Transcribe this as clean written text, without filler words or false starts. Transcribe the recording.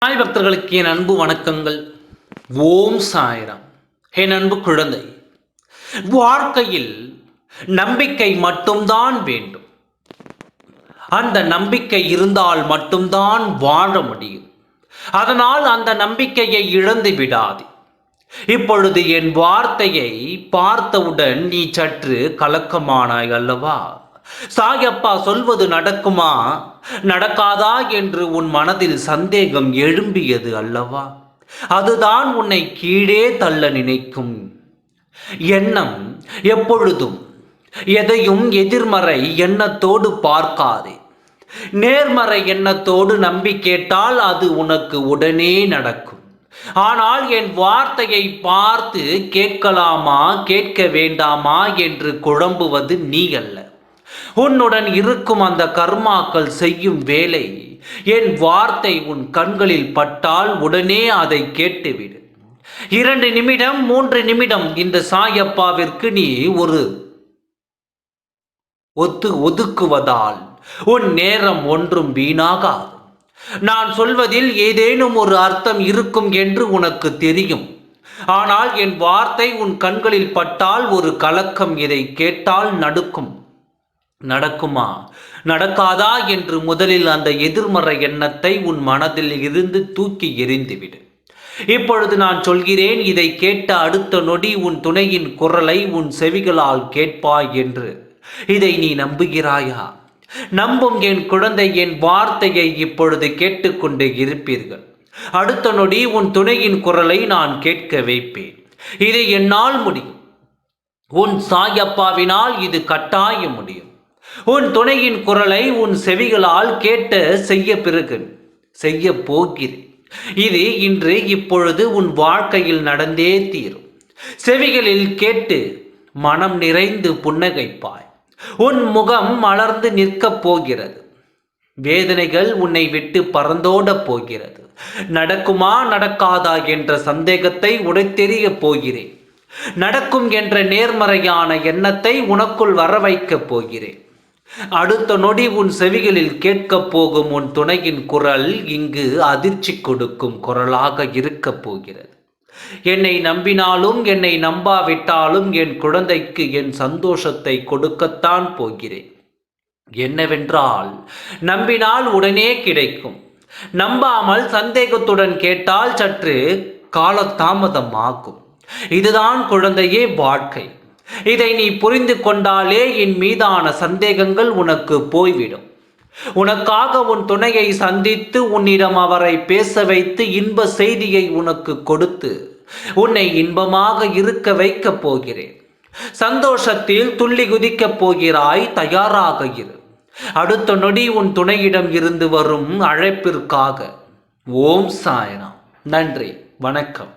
சாய் பக்தர்களுக்கு என் அன்பு வணக்கங்கள். ஓம் சாய்ராம். என் அன்பு குழந்தை, வாழ்க்கையில் நம்பிக்கை மட்டும்தான் வேண்டும். அந்த நம்பிக்கை இருந்தால் மட்டும்தான் வாழ முடியும். அதனால் அந்த நம்பிக்கையை இழந்து விடாது. இப்பொழுது என் வார்த்தையை பார்த்தவுடன் நீ சற்று கலக்கமானாய் அல்லவா? சாயப்பா சொல்வது நடக்குமா நடக்காதா என்று உன் மனதில் சந்தேகம் எழும்பியது அல்லவா? அதுதான் உன்னை கீழே தள்ள நினைக்கும் எண்ணம். எப்பொழுதும் எதையும் எதிர்மறை எண்ணத்தோடு பார்க்காதே. நேர்மறை எண்ணத்தோடு நம்பி கேட்டால் அது உனக்கு உடனே நடக்கும். ஆனால் என் வார்த்தையை பார்த்து கேட்கலாமா கேட்க வேண்டாமா என்று குழம்புவது நீ அல்ல. உன்னுடன் இருக்கும் அந்த கர்மாக்கள் செய்யும் வேலை. என் வார்த்தை உன் கண்களில் பட்டால் உடனே அதை கேட்டுவிடு. 2 நிமிடம் 3 நிமிடம் இந்த சாயப்பாவிற்கு நீ ஒதுக்குவதால் உன் நேரம் ஒன்றும் வீணாகாது. நான் சொல்வதில் ஏதேனும் ஒரு அர்த்தம் இருக்கும் என்று உனக்கு தெரியும். ஆனால் என் வார்த்தை உன் கண்களில் பட்டால் ஒரு கலக்கம். இதை கேட்டால் நடக்குமா நடக்காதா என்று முதலில் அந்த எதிர்மறை எண்ணத்தை உன் மனதில் இருந்து தூக்கி எறிந்துவிடு. இப்பொழுது நான் சொல்கிறேன். இதை கேட்ட அடுத்த நொடி உன் துணையின் குரலை உன் செவிகளால் கேட்பாய் என்று இதை நீ நம்புகிறாயா? நம்பும் என் குழந்தை, என் வார்த்தையை இப்பொழுது கேட்டுக்கொண்டு இருப்பீர்கள். அடுத்த நொடி உன் துணையின் குரலை நான் கேட்க வைப்பேன். இதை என்னால் முடியும். உன் சாயப்பாவினால் இது கட்டாய முடியும். உன் துணையின் குரலை உன் செவிகளால் கேட்ட செய்ய போகிறேன். இது இன்று இப்பொழுது உன் வாழ்க்கையில் நடந்தே தீரும். செவிகளில் கேட்டு மனம் நிறைந்து புன்னகைப்பாய். உன் முகம் மலர்ந்து நிற்கப் போகிறது. வேதனைகள் உன்னை விட்டு பறந்தோட போகிறது. நடக்குமா நடக்காதா என்ற சந்தேகத்தை உடைத்தெறிய போகிறேன். நடக்கும் என்ற நேர்மறையான எண்ணத்தை உனக்குள் வர வைக்கப் போகிறேன். அடுத்த நொடி உன் செவிகளில் கேட்கப் போகும் உன் துணையின் குரல் இங்கு அதிர்ச்சி கொடுக்கும் குரலாக இருக்கப் போகிறது. என்னை நம்பினாலும் என்னை நம்பாவிட்டாலும் என் குழந்தைக்கு என் சந்தோஷத்தை கொடுக்கத்தான் போகிறேன். என்னவென்றால், நம்பினால் உடனே கிடைக்கும். நம்பாமல் சந்தேகத்துடன் கேட்டால் சற்று காலதாமதம் ஆகும். இதுதான் குழந்தையே வாழ்க்கை. இதை நீ புரிந்து கொண்டாலே என் மீதான சந்தேகங்கள் உனக்கு போய்விடும். உனக்காக உன் துணையை சந்தித்து உன்னிடம் அவரை பேச வைத்து இன்ப செய்தியை உனக்கு கொடுத்து உன்னை இன்பமாக இருக்க வைக்கப் போகிறேன். சந்தோஷத்தில் துள்ளி குதிக்கப் போகிறாய். தயாராக இரு. அடுத்த நொடி உன் துணையிடம் இருந்து வரும் அழைப்பிற்காக. ஓம் சாய்ராம். நன்றி, வணக்கம்.